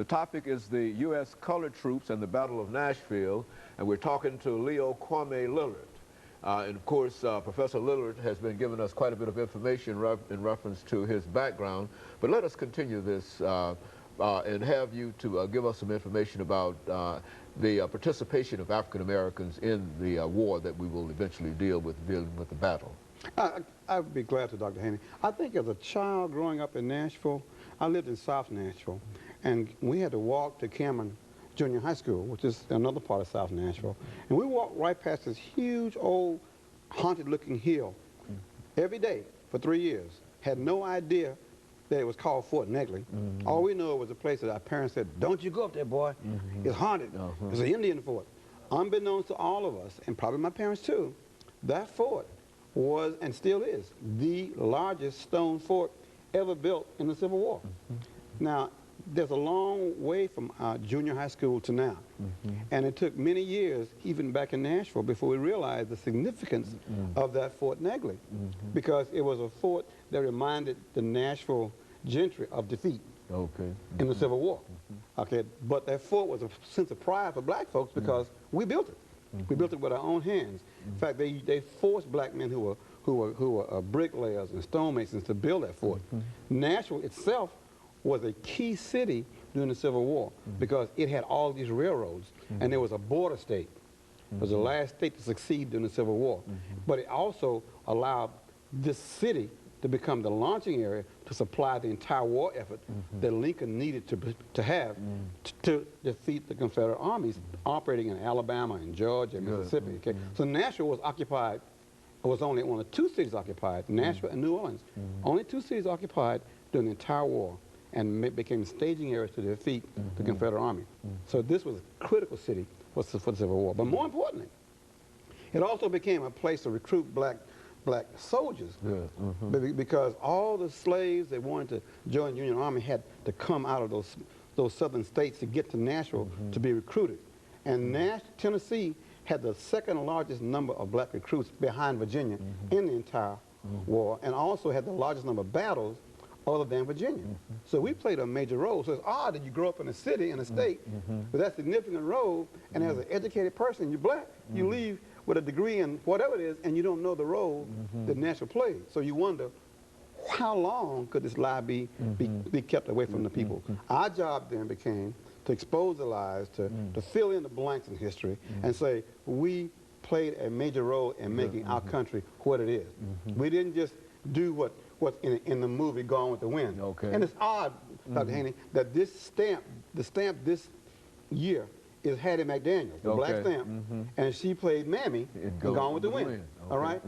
The topic is the U.S. colored troops and the Battle of Nashville, and we're talking to Leo Kwame Lillard. And of course, Professor Lillard has been giving us quite a bit of information in reference to his background. But let us continue this and have you to give us some information about the participation of African Americans in the war that we will eventually dealing with the battle. I'd be glad to, Dr. Haney. I think as a child growing up in Nashville, I lived in South Nashville, and we had to walk to Cameron Junior High School, which is another part of South Nashville. And we walked right past this huge old haunted-looking hill every day for 3 years. Had no idea that it was called Fort Negley. All we knew it was a place that our parents said, "Don't you go up there, boy. It's haunted. It's an Indian fort." Unbeknownst to all of us, and probably my parents too, that fort was, and still is, the largest stone fort ever built in the Civil War. Now, there's a long way from junior high school to now. And it took many years, even back in Nashville, before we realized the significance of that Fort Negley. Because it was a fort that reminded the Nashville gentry of defeat in the Civil War. But that fort was a sense of pride for black folks because we built it. We built it with our own hands. In fact, they forced black men who were bricklayers and stonemasons to build that fort. Nashville itself was a key city during the Civil War because it had all these railroads, and it was a border state. It was the last state to succeed during the Civil War. But it also allowed this city to become the launching area to supply the entire war effort that Lincoln needed to have to defeat the Confederate armies operating in Alabama and Georgia and Mississippi. So Nashville was occupied. It was only one of two cities occupied, Nashville and New Orleans. Only two cities occupied during the entire war, and became staging areas to defeat the Confederate Army. So this was a critical city for the Civil War. But more importantly, it also became a place to recruit black soldiers because all the slaves that wanted to join the Union Army had to come out of those southern states to get to Nashville to be recruited. And Tennessee had the second largest number of black recruits behind Virginia in the entire war, and also had the largest number of battles other than Virginia. So we played a major role. So it's odd that you grow up in a city, in a state, with that significant role, and as an educated person, you're black, you leave with a degree in whatever it is, and you don't know the role that Nashville played. So you wonder, how long could this lie be kept away from the people? Our job then became to expose the lies, to fill in the blanks in history, and say, we played a major role in making our country what it is. We didn't just do what's in the movie Gone with the Wind. And it's odd, Dr. Haney, that this stamp, the stamp this year is Hattie McDaniel, the black stamp, and she played Mammy in Gone with the Wind. All right?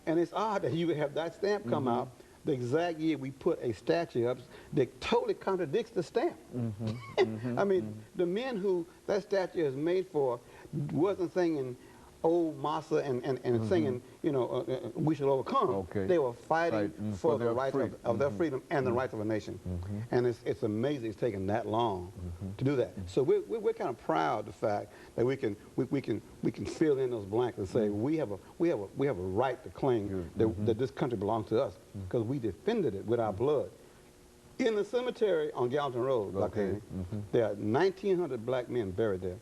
And it's odd that you would have that stamp come out the exact year we put a statue up that totally contradicts the stamp. I mean, the men who that statue is made for wasn't singing old Massa and singing, you know, we shall overcome. They were fighting for the right of their freedom and the rights of a nation. And it's amazing it's taken that long to do that. So we're kind of proud of the fact that we can fill in those blanks and say we have a right to claim that this country belongs to us because we defended it with our blood. In the cemetery on Gallatin Road, there are 1,900 black men buried there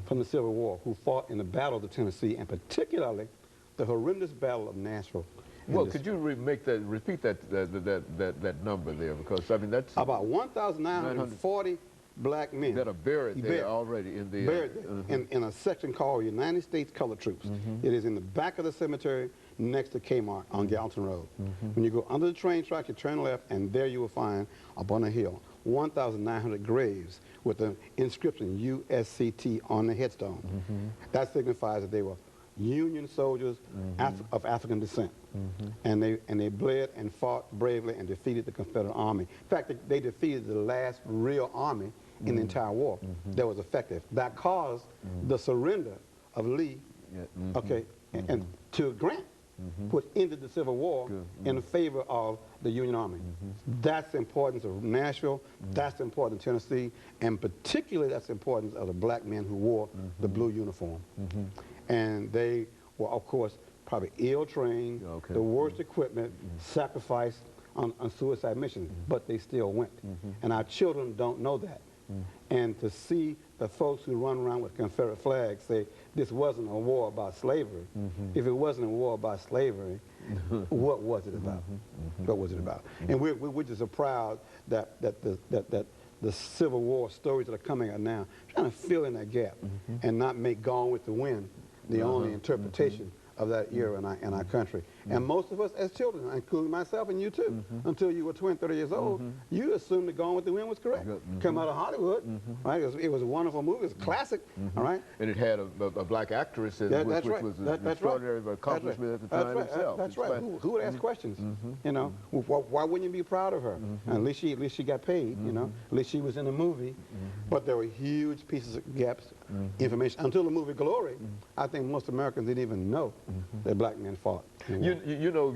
from the Civil War who fought in the Battle of the Tennessee, and particularly the horrendous Battle of Nashville. Well, could you repeat that number there? Because I mean that's about 1,940 black men that are buried there already in the in a section called United States Colored Troops. It is in the back of the cemetery next to Kmart on Gallatin Road. When you go under the train track, you turn left, and there you will find up on a hill 1,900 graves with the inscription USCT on the headstone. That signifies that they were Union soldiers of African descent. And they bled and fought bravely and defeated the Confederate Army. In fact, they defeated the last real army in the entire war that was effective. That caused the surrender of Lee and to Grant, which ended the Civil War in favor of the Union Army. That's the importance of Nashville, that's the importance of Tennessee, and particularly that's the importance of the black men who wore the blue uniform. And they were, of course, probably ill-trained, the worst equipment, sacrificed on suicide missions, but they still went. And our children don't know that. And to see the folks who run around with Confederate flags say this wasn't a war about slavery. If it wasn't a war about slavery, what was it about? What was it about? And we're just so proud that the Civil War stories that are coming out now, trying to fill in that gap and not make Gone with the Wind the only interpretation of that era in our country. And most of us as children, including myself and you too, until you were 20, 30 years old, you assumed that Gone with the Wind was correct. Come out of Hollywood, right? It was a wonderful movie. It was a classic, all right? And it had a black actress, which was an extraordinary accomplishment at the time itself. That's right. Who would ask questions? You know, why wouldn't you be proud of her? At least she got paid. You know, at least she was in the movie. But there were huge pieces of gaps, information until the movie Glory. I think most Americans didn't even know that black men fought. You know,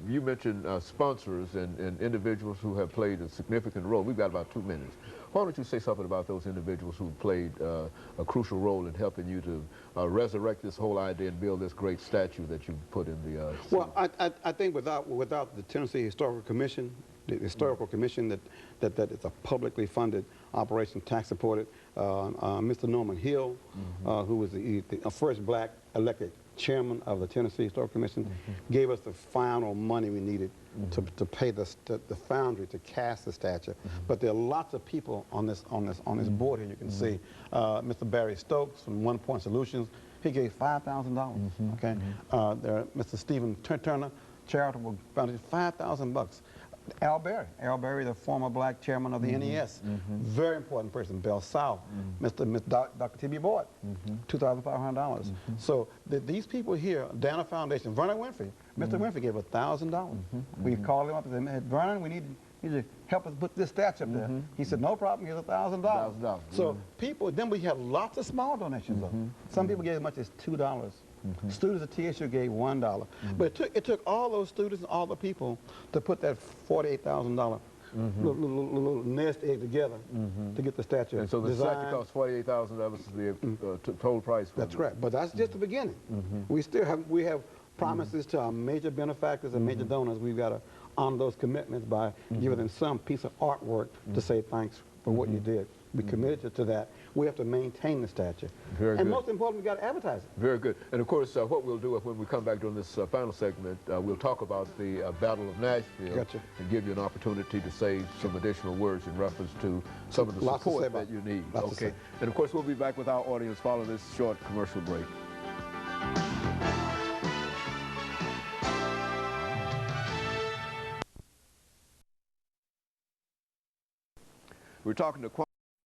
you mentioned sponsors and individuals who have played a significant role. We've got about 2 minutes. Why don't you say something about those individuals who played a crucial role in helping you to resurrect this whole idea and build this great statue that you put in the Well, I think without the Tennessee Historical Commission, the historical commission that is a publicly funded operation, tax supported, Mr. Norman Hill, who was the first black elected chairman of the Tennessee Historical Commission, gave us the final money we needed to pay the foundry to cast the statue. But there are lots of people on this board here. You can see Mr. Barry Stokes from One Point Solutions. He gave $5,000. Okay, there Mr. Stephen Turner, charitable foundation, $5,000. Al Berry, the former black chairman of the NES, very important person. Bell South, Dr. T.B. Boyd, $2,500. So these people here, Dana Foundation, Vernon Winfrey, Mr. Winfrey gave $1,000. We called him up and said, Vernon, we need to help us put this statue up there. He said, no problem, here's $1,000. So people, then we have lots of small donations. Some people gave as much as $2. Students at TSU gave $1. But it took all those students and all the people to put that $48,000 little nest egg together to get the statue. And so the statue cost $48,000. That was the total price. That's right. But that's just the beginning. We still have promises to our major benefactors and major donors. We've got to honor those commitments by giving them some piece of artwork to say thanks for what you did. We committed to that. We have to maintain the statue. Very good. And most importantly, we've got to advertise it. Very good. And of course, what we'll do when we come back during this final segment, we'll talk about the Battle of Nashville and give you an opportunity to say some additional words in reference to some of the support that you need. Okay. And of course, we'll be back with our audience following this short commercial break. We're talking to